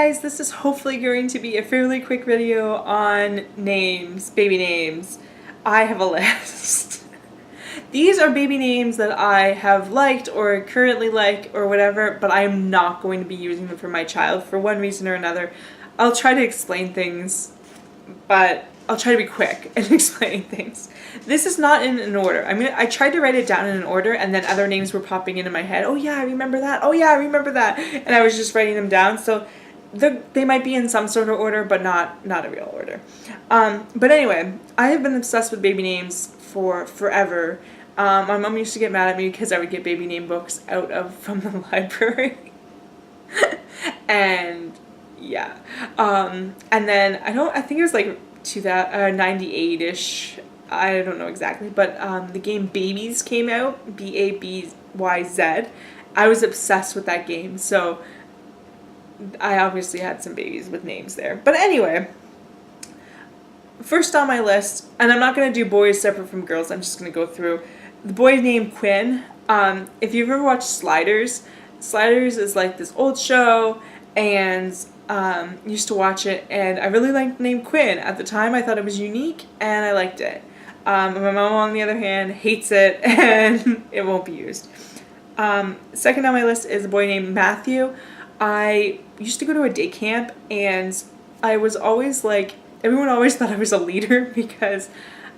guys, this is hopefully going to be a fairly quick video on names, baby names. I have a list. These are baby names that I have liked or currently like or whatever, but I am not going to be using them for my child for one reason or another. I'll try to explain things, but I'll try to be quick in explaining things. This is not in an order. I tried to write it down in an order, and then other names were popping into my head. Oh yeah, I remember that. Oh yeah, I remember that. And I was just writing them down. So they might be in some sort of order, but not a real order. But anyway, I have been obsessed with baby names for forever. My mom used to get mad at me because I would get baby name books from the library. And yeah. And then I think it was like 98-ish. I don't know exactly, but the game Babies came out, Babyz. I was obsessed with that game, so I obviously had some babies with names there. But anyway, first on my list, and I'm not going to do boys separate from girls, I'm just going to go through. The boy named Quinn. If you've ever watched Sliders is like this old show, and used to watch it, and I really liked the name Quinn. At the time, I thought it was unique, and I liked it. My mom, on the other hand, hates it, and it won't be used. Second on my list is a boy named Matthew. I used to go to a day camp, and I was always like, everyone always thought I was a leader because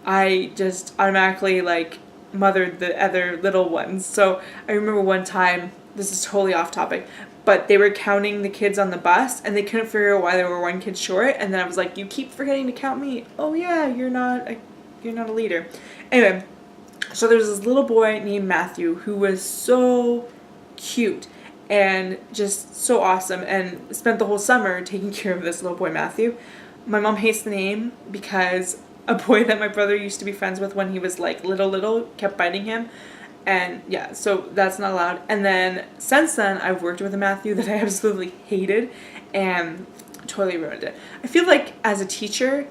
I just automatically like mothered the other little ones. So I remember one time, this is totally off topic, but they were counting the kids on the bus, and they couldn't figure out why there were one kid short, and then I was like, you keep forgetting to count me. Oh yeah, you're not a leader. Anyway, so there's this little boy named Matthew who was so cute and just so awesome, and spent the whole summer taking care of this little boy Matthew. My mom hates the name because a boy that my brother used to be friends with when he was like little kept biting him. And yeah, so that's not allowed. And then since then, I've worked with a Matthew that I absolutely hated and totally ruined it. I feel like as a teacher,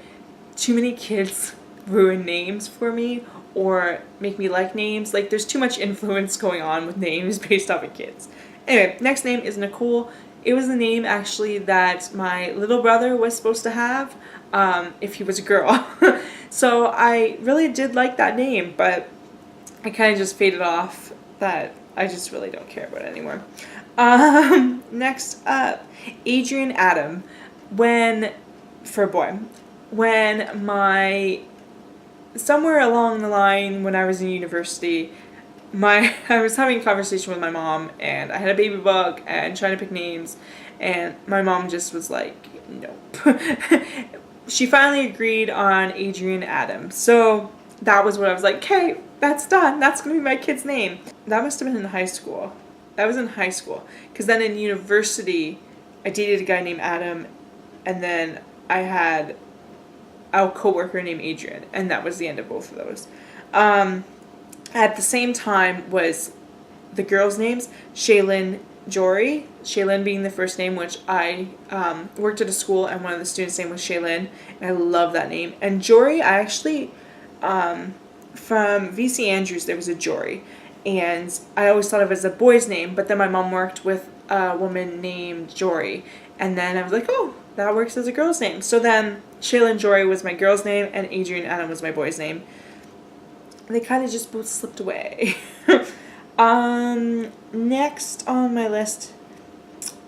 too many kids ruin names for me or make me like names. Like there's too much influence going on with names based off of kids. Anyway, next name is Nakul. It was the name actually that my little brother was supposed to have if he was a girl. So I really did like that name, but I kind of just faded off that I just really don't care about it anymore. Next up, Adrian Adam. For a boy, somewhere along the line when I was in university, I was having a conversation with my mom, and I had a baby book and trying to pick names, and my mom just was like, nope. She finally agreed on Adrian Adam. So that was what I was like, okay, that's done. That's going to be my kid's name. That must have been in high school. That was in high school. Because then in university, I dated a guy named Adam, and then I had a coworker named Adrian, and that was the end of both of those. At the same time was the girls' names, Shaylen, Rory. Shaylen being the first name, which I worked at a school, and one of the students' name was Shaylen, and I love that name. And Jory, I actually, from VC Andrews, there was a Jory, and I always thought of it as a boy's name, but then my mom worked with a woman named Jory, and then I was like, oh, that works as a girl's name. So then Shaylen Jory was my girl's name, and Adrian Adam was my boy's name. They kind of just both slipped away. Next on my list,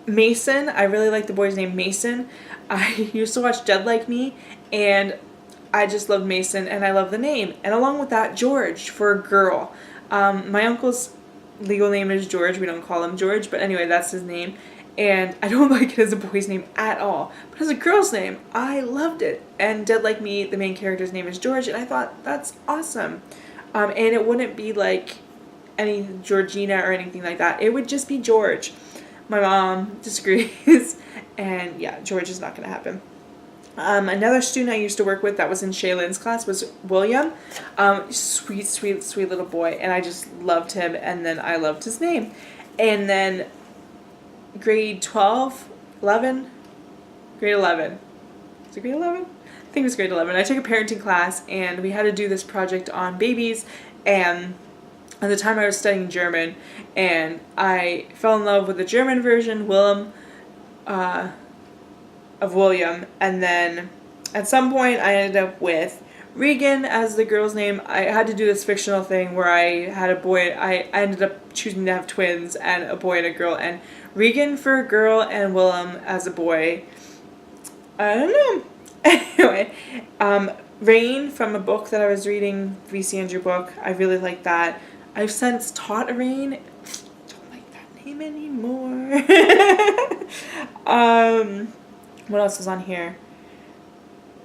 Mason. I really like the boy's name Mason. I used to watch Dead Like Me, and I just love Mason, and I love the name. And along with that, George for a girl. My uncle's legal name is George. We don't call him George, but anyway, that's his name. And I don't like it as a boy's name at all. But as a girl's name, I loved it. And Dead Like Me, the main character's name is George, and I thought, that's awesome. And it wouldn't be like any Georgina or anything like that. It would just be George. My mom disagrees, and yeah, George is not going to happen. Another student I used to work with that was in Shaylen's class was William. Sweet little boy, and I just loved him, and then I loved his name. And then grade 11. Is it grade 11? I think it was grade 11. I took a parenting class, and we had to do this project on babies, and at the time I was studying German, and I fell in love with the German version, Willem, of William, and then at some point I ended up with Regan as the girl's name. I had to do this fictional thing where I had a boy. I ended up choosing to have twins and a boy and a girl, and Regan for a girl and Willem as a boy. I don't know. Anyway, Rain from a book that I was reading, V.C. Andrew book. I really like that. I've since taught Rain. Don't like that name anymore. What else is on here?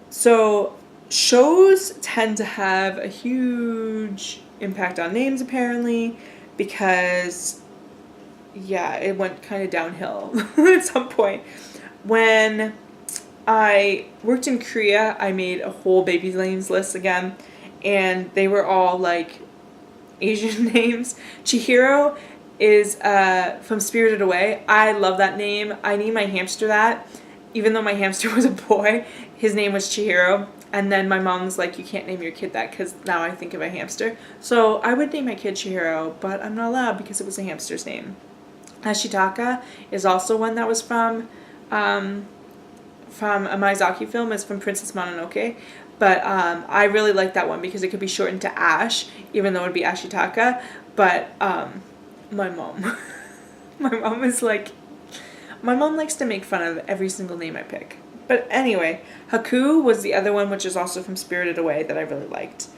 So shows tend to have a huge impact on names apparently because it went kind of downhill at some point. When I worked in Korea, I made a whole baby names list again, and they were all like Asian names. Chihiro is from Spirited Away. I love that name. I named my hamster that. Even though my hamster was a boy, his name was Chihiro. And then my mom was like, you can't name your kid that because now I think of a hamster. So I would name my kid Chihiro, but I'm not allowed because it was a hamster's name. Ashitaka is also one that was from a Miyazaki film. It's from Princess Mononoke. But I really like that one because it could be shortened to Ash, even though it would be Ashitaka. But my mom likes to make fun of every single name I pick. But anyway, Haku was the other one, which is also from Spirited Away that I really liked.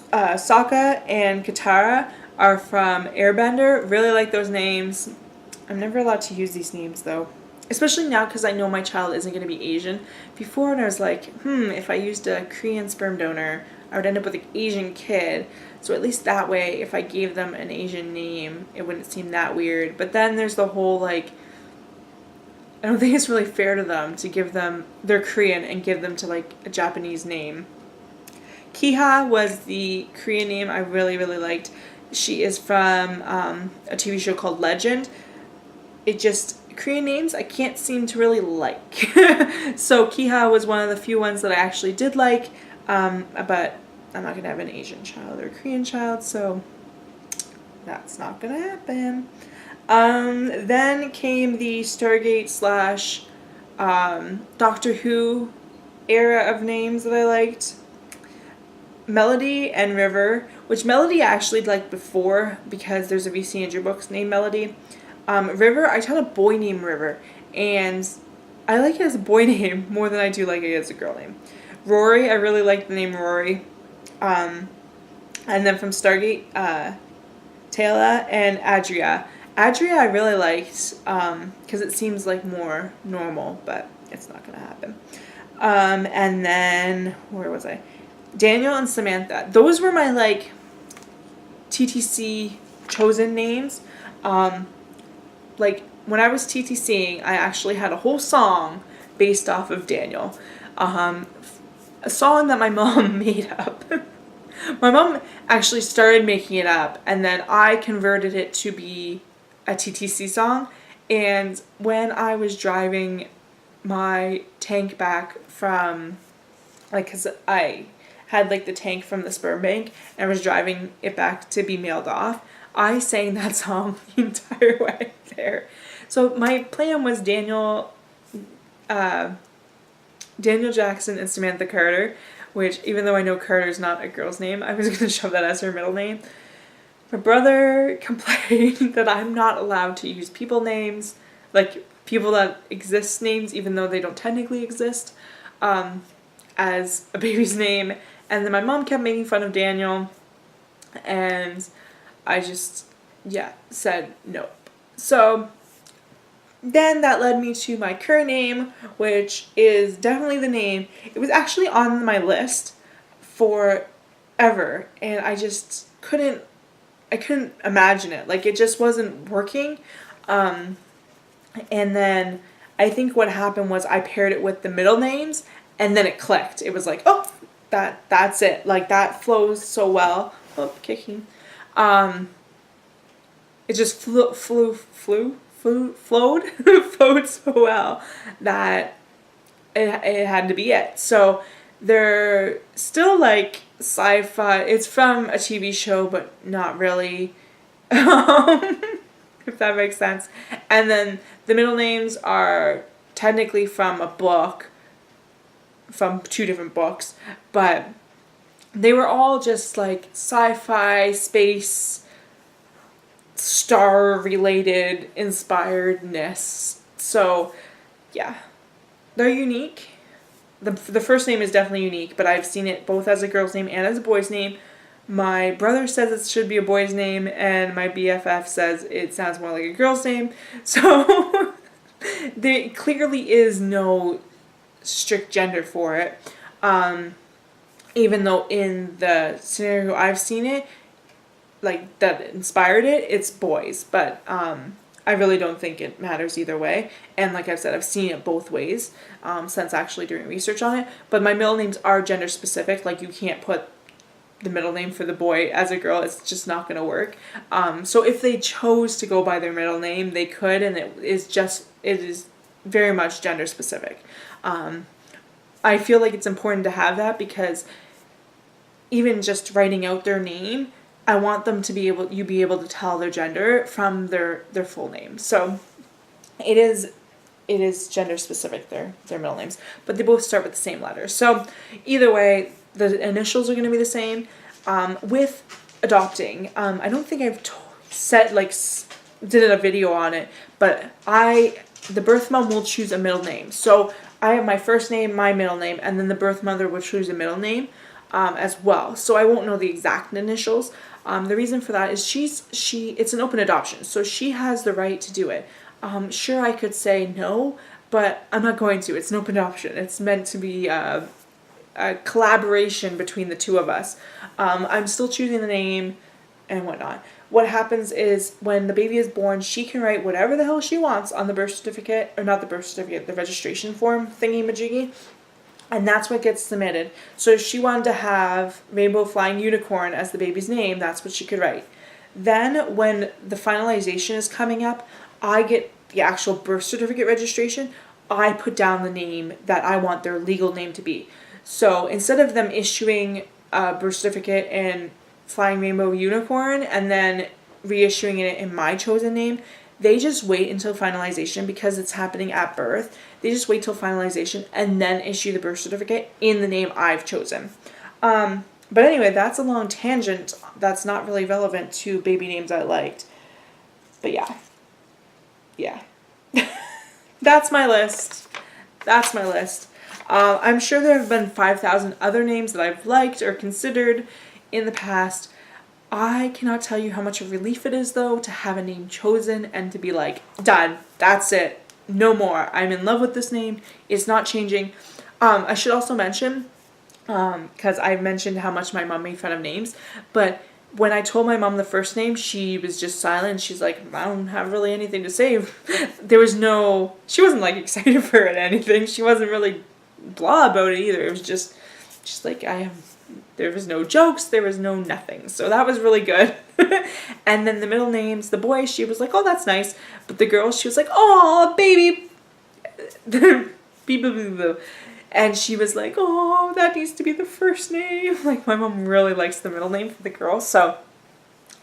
Sokka and Katara are from Airbender. Really like those names. I'm never allowed to use these names though. Especially now because I know my child isn't going to be Asian. Before I was like, if I used a Korean sperm donor, I would end up with an Asian kid. So at least that way, if I gave them an Asian name, it wouldn't seem that weird. But then there's the whole like, I don't think it's really fair to them to give them, they're Korean and give them to like a Japanese name. Kiha was the Korean name I really, really liked. She is from a TV show called Legend. Korean names I can't seem to really like. So Kiha was one of the few ones that I actually did like. But I'm not going to have an Asian child or a Korean child, so that's not going to happen. Then came the Stargate / Doctor Who era of names that I liked. Melody and River, which Melody I actually liked before because there's a V.C. Andrew book named Melody. River, I taught a boy named River, and I like it as a boy name more than I do like it as a girl name. Rory, I really like the name Rory. And then from Stargate, Taylor and Adria. Adria I really liked because it seems like more normal, but it's not going to happen. And then, where was I? Daniel and Samantha. Those were my like TTC chosen names. Like when I was TTCing, I actually had a whole song based off of Daniel. A song that my mom made up. My mom actually started making it up, and then I converted it to be a TTC song. And when I was driving my tank back from, like, because I had like the tank from the sperm bank and I was driving it back to be mailed off, I sang that song the entire way there. So my plan was Daniel Jackson and Samantha Carter, which even though I know Carter's not a girl's name, I was going to shove that as her middle name. My brother complained that I'm not allowed to use people names, like people that exist names, even though they don't technically exist, as a baby's name. And then my mom kept making fun of Daniel, and I just, said nope. So then that led me to my current name, which is definitely the name. It was actually on my list forever, and I just couldn't imagine it. Like, it just wasn't working. And then I think what happened was I paired it with the middle names, and then it clicked. It was like, oh, that's it. Like, that flows so well. Oh, kicking. It just flowed so well that it had to be it. So they're still like sci-fi. It's from a TV show, but not really, if that makes sense. And then the middle names are technically from a book, from 2 different books, but they were all just like sci-fi, space, star-related inspiredness. So, yeah. They're unique. The first name is definitely unique, but I've seen it both as a girl's name and as a boy's name. My brother says it should be a boy's name, and my BFF says it sounds more like a girl's name. So, there clearly is no strict gender for it. Even though in the scenario I've seen it, like that inspired it, it's boys. But I really don't think it matters either way. And like I've said, I've seen it both ways since actually doing research on it. But my middle names are gender specific. Like you can't put the middle name for the boy as a girl. It's just not going to work. So if they chose to go by their middle name, they could, and it is very much gender specific. I feel like it's important to have that because even just writing out their name, I want them to be able to tell their gender from their full name. So it is gender specific, their middle names, but they both start with the same letters. So either way, the initials are going to be the same. With adopting, I don't think I've did a video on it, but the birth mom will choose a middle name. So I have my first name, my middle name, and then the birth mother will choose a middle name as well. So I won't know the exact initials. The reason for that is it's an open adoption, so she has the right to do it. Sure, I could say no, but I'm not going to. It's an open adoption. It's meant to be a collaboration between the two of us. I'm still choosing the name and whatnot. What happens is when the baby is born, she can write whatever the hell she wants on the birth certificate, or not the birth certificate, the registration form thingy-majiggy, and that's what gets submitted. So if she wanted to have Rainbow Flying Unicorn as the baby's name, that's what she could write. Then when the finalization is coming up, I get the actual birth certificate registration. I put down the name that I want their legal name to be. So instead of them issuing a birth certificate and Flying Rainbow Unicorn and then reissuing it in my chosen name, they just wait until finalization because it's happening at birth. They just wait till finalization and then issue the birth certificate in the name I've chosen. But anyway, that's a long tangent that's not really relevant to baby names I liked. But yeah. That's my list. I'm sure there have been 5,000 other names that I've liked or considered in the past. I cannot tell you how much of a relief it is, though, to have a name chosen and to be like, done, that's it, no more. I'm in love with this name. It's not changing. I should also mention, because I've mentioned how much my mom made fun of names, but when I told my mom the first name, she was just silent. She's like, I don't have really anything to say. She wasn't like excited for it or anything. She wasn't really blah about it either. It was just like, there was no jokes, there was no nothing. So that was really good. And then the middle names, the boy, she was like, oh, that's nice. But the girl, she was like, oh, baby. And she was like, oh, that needs to be the first name. Like, my mom really likes the middle name for the girl. So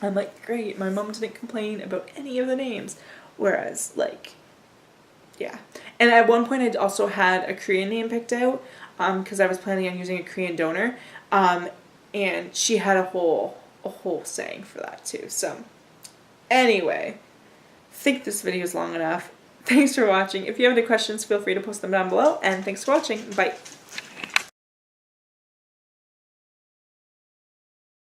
I'm like, great. My mom didn't complain about any of the names. Whereas, like, yeah. And at one point, I also had a Korean name picked out because I was planning on using a Korean donor. And she had a whole saying for that too. So anyway, I think this video is long enough. Thanks for watching. If you have any questions, feel free to post them down below. And thanks for watching. Bye.